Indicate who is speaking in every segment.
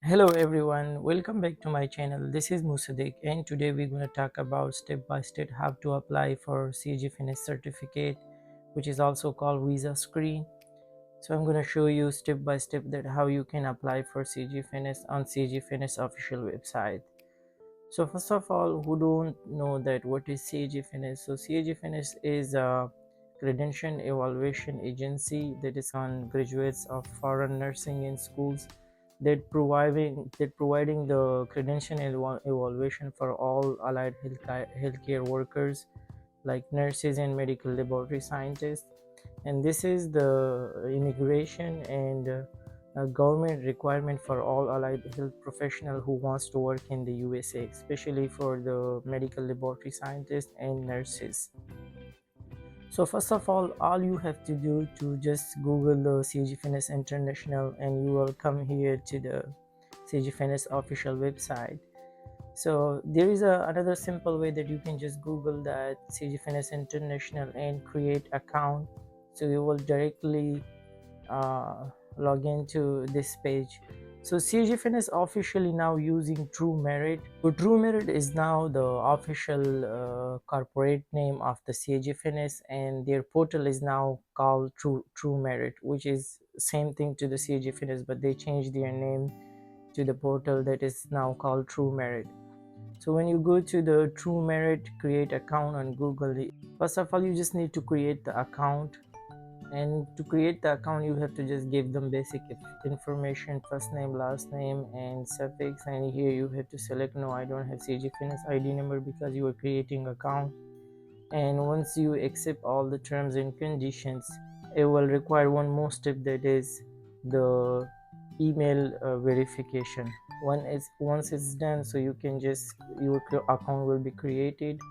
Speaker 1: Hello everyone, welcome back to my channel. This is Musadiq and today we're going to talk about step by step how to apply for CGFNS certificate, which is also called VisaScreen. So I'm going to show you step by step that how you can apply for CGFNS on CGFNS official website. So first of all, who don't know that what is CGFNS? So CGFNS is a credential evaluation agency that is on graduates of foreign nursing in schools that providing the credential evaluation for all allied healthcare workers like nurses and medical laboratory scientists. And this is the immigration and government requirement for all allied health professional who wants to work in the USA, especially for the medical laboratory scientists and nurses. So first of all you have to do to just Google the CGFNS International and you will come here to the CGFNS official website. So there is another simple way that you can just Google that CGFNS International and create account. So you will directly log into this page. So CGFN is officially now using TrueMerit. So TrueMerit is now the official corporate name of the CGFNS, and their portal is now called TrueMerit, which is same thing to the CGFNS, but they changed their name to the portal that is now called TrueMerit. So when you go to the TrueMerit create account on Google, first of all you just need to create the account. And to create the account you have to just give them basic information, first name, last name, and suffix. And here you have to select no, I don't have CGFNS ID number because you are creating account. And once you accept all the terms and conditions, it will require one more step, that is the email verification. Once it's done, so you can just your account will be created.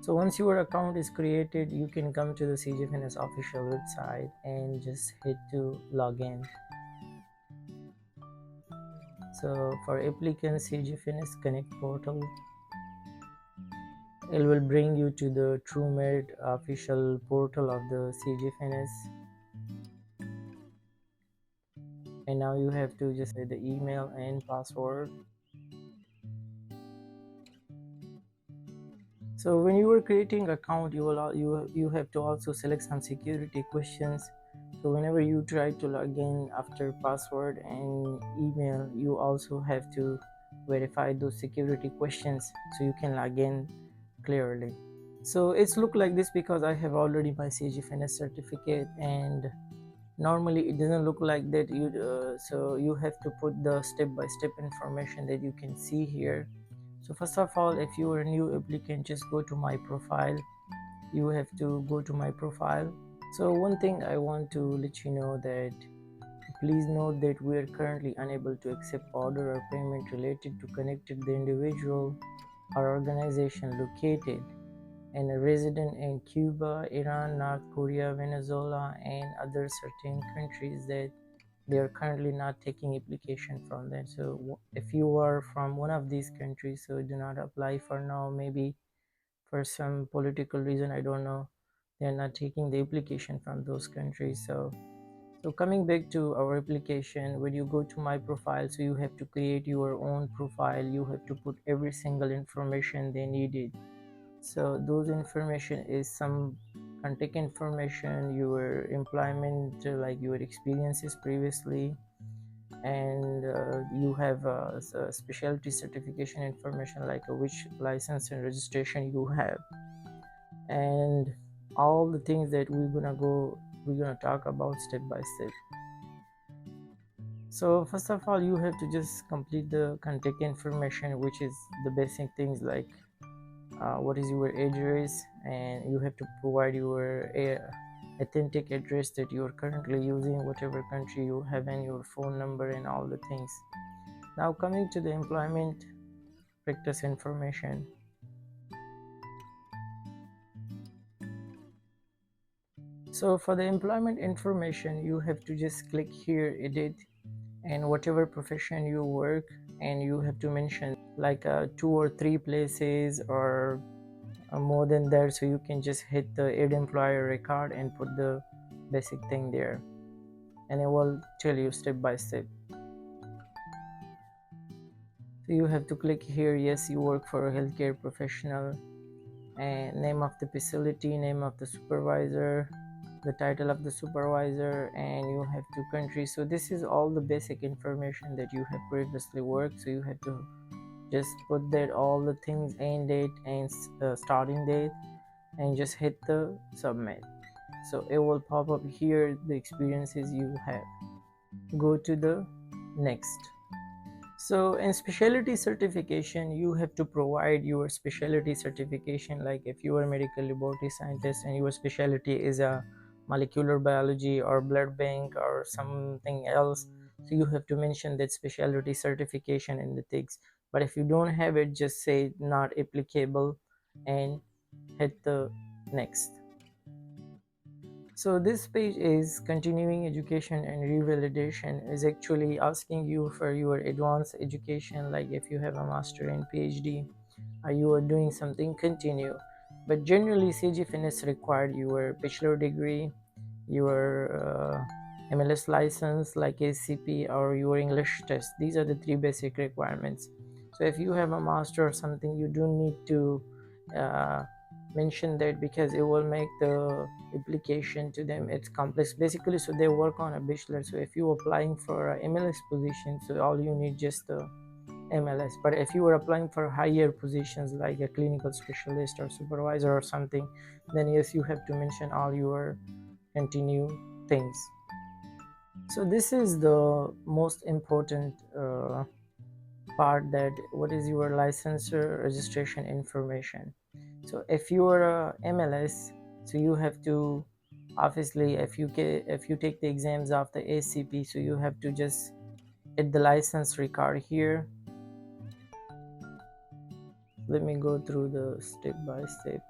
Speaker 1: So once your account is created, you can come to the CGFNS official website and just hit to log in. So for applicants, CGFNS Connect portal, it will bring you to the TrueMerit official portal of the CGFNS. And now you have to just say the email and password. So when you are creating account, you have to also select some security questions. So whenever you try to log in after password and email, you also have to verify those security questions so you can log in clearly. So it's look like this because I have already my CGFNS certificate, and normally it doesn't look like that. So you have to put the step-by-step information that you can see here. So first of all, if you are a new applicant, just go to my profile. You have to go to my profile. So one thing I want to let you know that please note that we are currently unable to accept order or payment related to connected the individual or organization located and a resident in Cuba, Iran, North Korea, Venezuela, and other certain countries that they are currently not taking application from them. So if you are from one of these countries, so do not apply for now. Maybe for some political reason, I don't know, they're not taking the application from those countries. So coming back to our application, when you go to my profile, so you have to create your own profile. You have to put every single information they needed. So those information is some contact information, your employment, like your experiences previously, and you have a specialty certification information like which license and registration you have, and all the things that we're gonna talk about step by step. So first of all, you have to just complete the contact information, which is the basic things like what is your address, and you have to provide your authentic address that you are currently using, whatever country you have, and your phone number and all the things. Now coming to the employment practice information. So for the employment information, you have to just click here, edit, and whatever profession you work, and you have to mention like 2 or 3 places or more than that. So you can just hit the add employer record and put the basic thing there, and it will tell you step by step. So you have to click here, yes, you work for a healthcare professional, and name of the facility, name of the supervisor, the title of the supervisor, and you have two countries. So this is all the basic information that you have previously worked. So you have to just put that all the things, end date and starting date, and just hit the submit. So it will pop up here the experiences you have. Go to the next. So in specialty certification, you have to provide your specialty certification. Like if you are a medical laboratory scientist and your specialty is a molecular biology or blood bank or something else, so you have to mention that specialty certification in the things. But if you don't have it, just say not applicable and hit the next. So this page is continuing education and revalidation, is actually asking you for your advanced education, like if you have a master and PhD or you are doing something continue. But generally CGFNS required your bachelor degree, your MLS license like ASCP, or your English test. These are the three basic requirements. So if you have a master or something, you do need to uh, mention that, because it will make the application to them it's complex basically. So they work on a bachelor. So if you're applying for a MLS position, so all you need just the MLS. But if you are applying for higher positions like a clinical specialist or supervisor or something, then yes, you have to mention all your continue things. So this is the most important part, that what is your licensure registration information. So if you are a MLS, so you have to, obviously if you take the exams of the ASCP, so you have to just hit the license record here. Let me go through the step by step.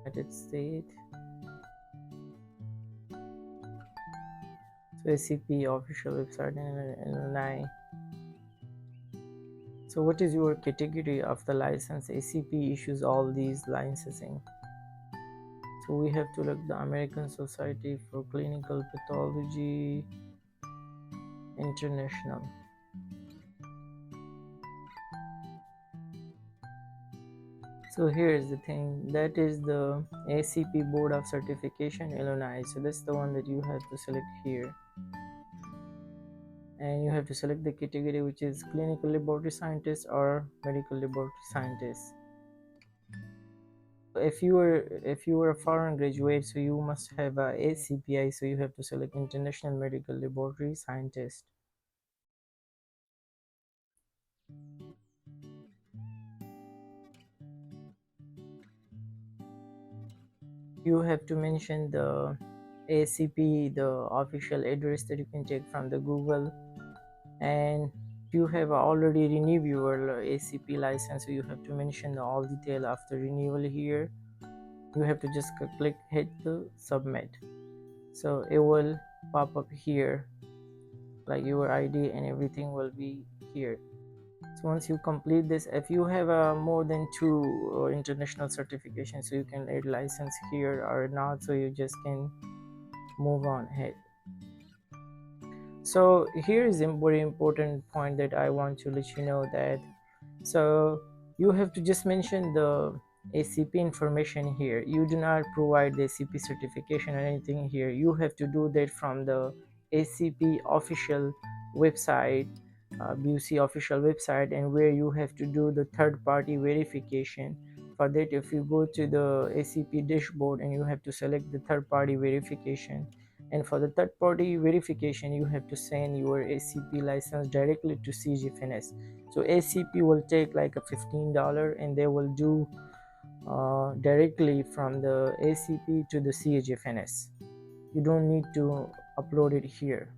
Speaker 1: United States, so ASCP official website in Illinois. So what is your category of the license? ASCP issues all these licensing. So we have to look the American Society for Clinical Pathology International. So here is the thing, that is the ASCP Board of Certification Illinois. So that's the one that you have to select here, and you have to select the category, which is clinical laboratory scientist or medical laboratory scientist. If you were a foreign graduate, so you must have a ACPI, so you have to select International Medical Laboratory Scientist. You have to mention the ACP, the official address that you can take from the Google. And you have already renewed your ACP license, so you have to mention all detail of the renewal here. You have to just click hit the submit, so it will pop up here, like your ID and everything will be here. So once you complete this, if you have more than two international certifications, so you can add license here or not, so you just can move on ahead. So here is a very important point that I want to let you know, that so you have to just mention the ACP information here. You do not provide the ACP certification or anything here. You have to do that from the ACP official website, BUC official website, and where you have to do the third-party verification. For that, if you go to the ACP dashboard and you have to select the third-party verification, and for the third-party verification, you have to send your ACP license directly to CGFNS. So ACP will take like a $15, and they will do directly from the ACP to the CGFNS. You don't need to upload it here.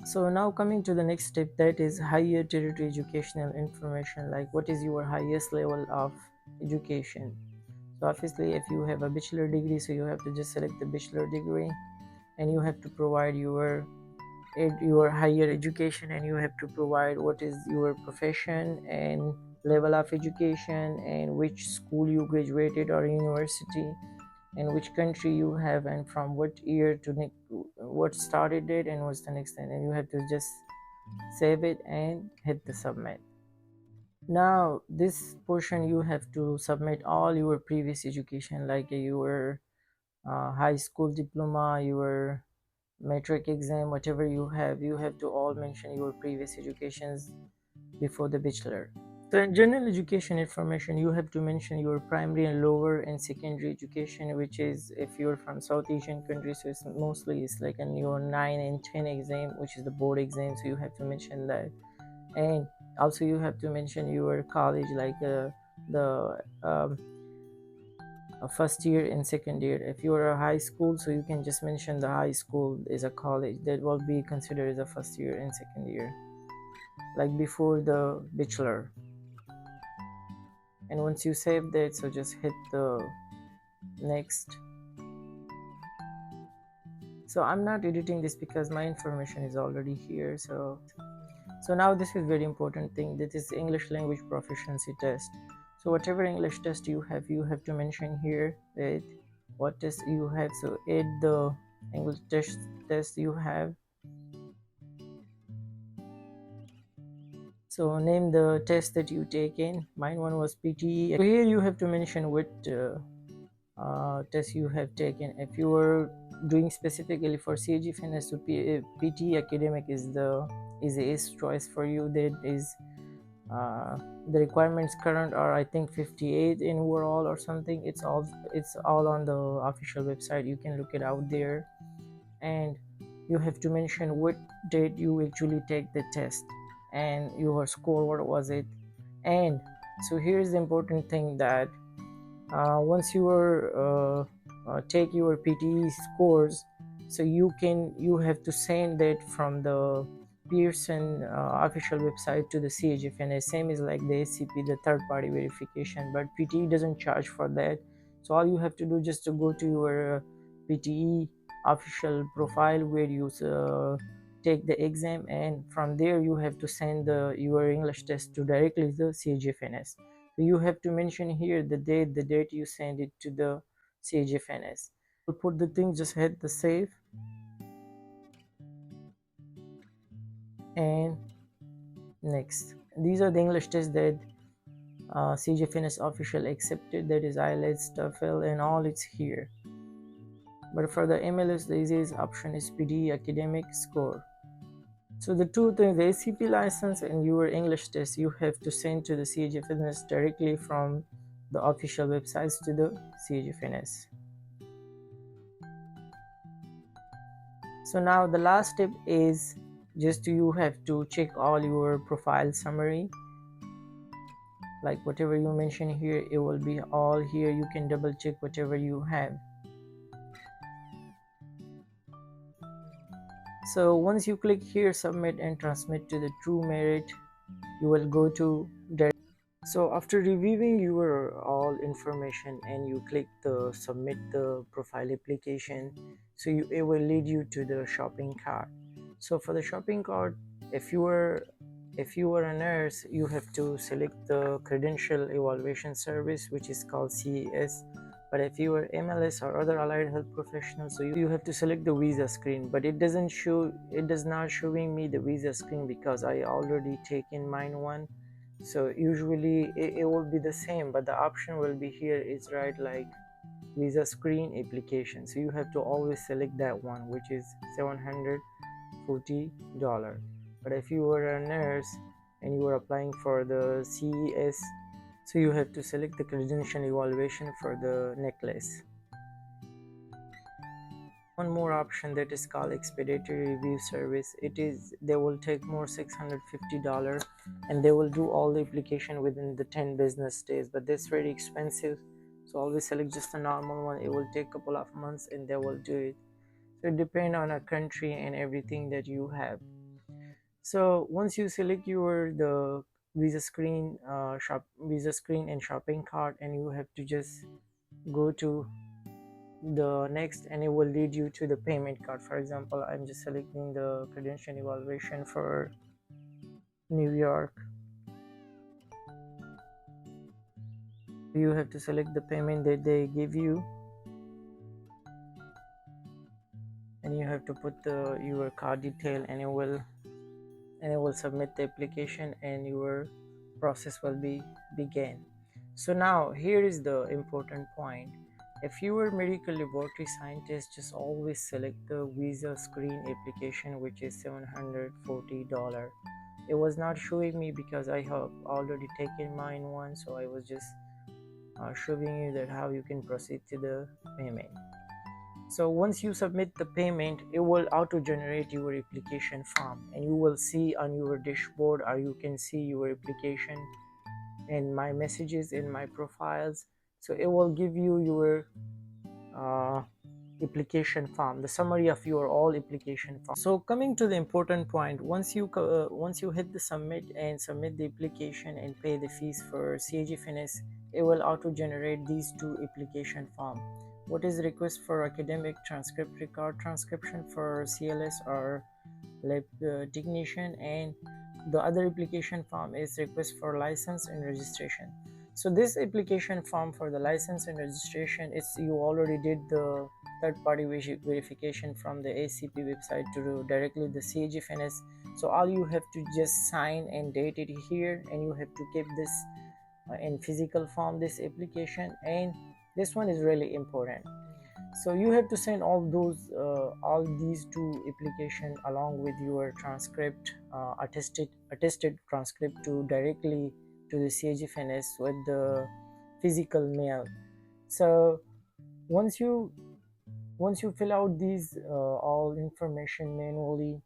Speaker 1: So now coming to the next step, that is higher tertiary educational information, like what is your highest level of education. So obviously if you have a bachelor degree, so you have to just select the bachelor degree, and you have to provide your higher education, and you have to provide what is your profession and level of education, and which school you graduated or university, and which country you have, and from what year to what started it, and what's the next thing. And you have to just save it and hit the submit. Now this portion you have to submit all your previous education, like your high school diploma, your metric exam, whatever you have to all mention your previous educations before the bachelor. So in general education information, you have to mention your primary and lower and secondary education, which is if you're from South Asian countries, so it's mostly it's like in your 9 and 10 exam, which is the board exam, so you have to mention that. And also you have to mention your college, like the first year and second year. If you are a high school, so you can just mention the high school is a college that will be considered as a first year and second year, like before the bachelor. And once you save that, so just hit the next. So I'm not editing this because my information is already here. So now this is very important thing. This is English language proficiency test. So whatever English test you have to mention here that what test you have. So add the English test you have. So name the test that you taken. Mine one was PTE. So here you have to mention what test you have taken. If you were doing specifically for CGFNS, so PTE academic is the ace choice for you. That is the requirements current are I think 58 in overall or something. It's all on the official website. You can look it out there, and you have to mention what date you actually take the test and your score, what was it. And so here's the important thing that once you take your PTE scores, so you have to send that from the Pearson official website to the CGFNS. Same is like the ASCP, the third party verification, but PTE doesn't charge for that. So all you have to do just to go to your PTE official profile where you take the exam, and from there you have to send your English test to directly the CGFNS. So you have to mention here the date you send it to the CGFNS. We'll put the thing, just hit the save, and next. These are the English tests that CGFNS official accepted, that is IELTS, TOEFL, and all it's here. But for the MLS, the easiest option is PTE academic score. So the two things, the ACP license and your English test, you have to send to the CGFNS directly from the official websites to the CGFNS. So now the last step is just you have to check all your profile summary, like whatever you mention here, it will be all here. You can double check whatever you have. So once you click here, submit and transmit to the True Merit, you will go to direct. So after reviewing your all information and you click the submit the profile application, so it will lead you to the shopping cart. So for the shopping cart, if you are a nurse, you have to select the credential evaluation service, which is called CES. But if you are MLS or other allied health professionals, so you have to select the VisaScreen. But it does not showing me the VisaScreen because I already taken mine one. So usually it will be the same, but the option will be here is right, like VisaScreen application. So you have to always select that one, which is $740. But if you are a nurse and you are applying for the CES, so you have to select the credential evaluation for the necklace. One more option that is called expedited review service. They will take more $650 and they will do all the application within the 10 business days, but that's very expensive. So always select just a normal one. It will take a couple of months and they will do it. So it depends on a country and everything that you have. So once you select the VisaScreen and shopping cart, and you have to just go to the next, and it will lead you to the payment card. For example, I'm just selecting the credential evaluation for New York. You have to select the payment that they give you, and you have to put your card detail, and and it will submit the application and your process will be begin. So now here is the important point. If you are medical laboratory scientist, just always select the VisaScreen application, which is $740. It was not showing me because I have already taken mine one, so I was just showing you that how you can proceed to the payment. So once you submit the payment, it will auto generate your application form, and you will see on your dashboard, or you can see your application and my messages in my profiles. So it will give you your application form, the summary of your all application form. So coming to the important point, once you hit the submit and submit the application and pay the fees for CGFNS, it will auto generate these two application form. What is request for academic transcript record transcription for CLS or lab technician, and the other application form is request for license and registration. So this application form for the license and registration, it's you already did the third-party verification from the ASCP website to directly the CGFNS. So all you have to just sign and date it here, and you have to keep this in physical form, this application. And this one is really important. So you have to send all these two application along with your transcript, attested transcript to directly to the CGFNS with the physical mail. So once you fill out these all information manually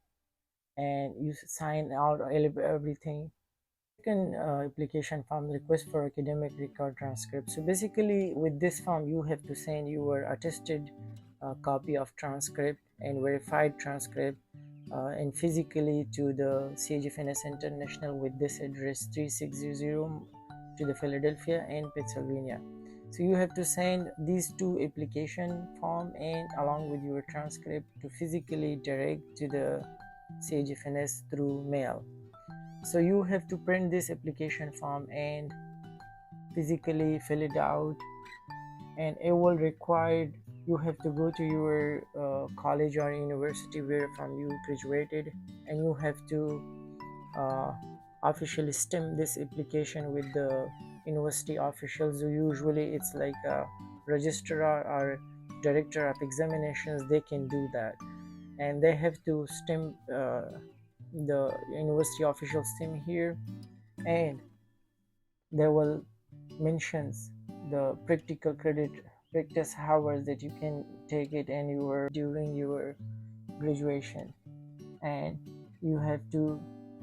Speaker 1: and you sign out everything, application form, request for academic record transcript. So basically with this form you have to send your attested copy of transcript and verified transcript and physically to the CGFNS International with this address 3600 to the Philadelphia and Pennsylvania. So you have to send these two application form and along with your transcript to physically direct to the CGFNS through mail. So you have to print this application form and physically fill it out, and it will require you have to go to your college or university where from you graduated, and you have to officially stamp this application with the university officials. Usually it's like a registrar or director of examinations, they can do that, and they have to stamp the university official stamp here, and they will mentions the practical credit practice hours that you can take it and during your graduation, and you have to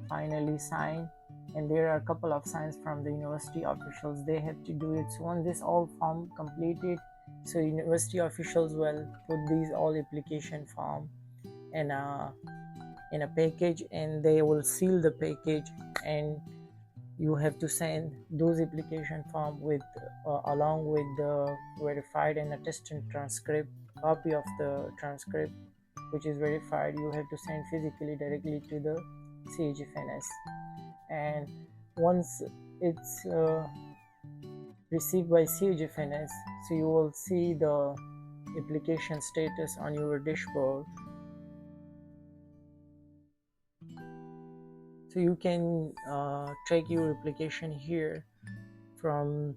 Speaker 1: finally sign, and there are a couple of signs from the university officials, they have to do it. So once this all form completed, so university officials will put these all application form in a package, and they will seal the package, and you have to send those application form with along with the verified and attested transcript, copy of the transcript which is verified, you have to send physically directly to the CGFNS. And once it's received by CGFNS, so you will see the application status on your dashboard. So you can track your application here from,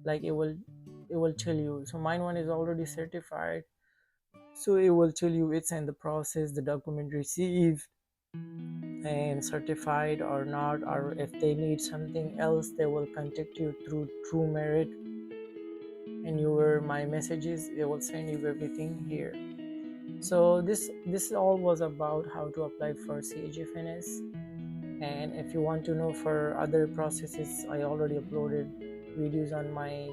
Speaker 1: like, it will tell you. So mine one is already certified, so it will tell you it's in the process, the document received and certified or not, or if they need something else they will contact you through TrueMerit and your my messages, they will send you everything here. So this all was about how to apply for CGFNS. And if you want to know for other processes, I already uploaded videos on my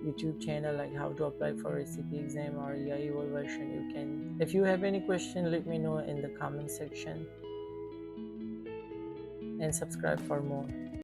Speaker 1: YouTube channel, like how to apply for ACP exam or EI evaluation. You can, if you have any question, let me know in the comment section, and subscribe for more.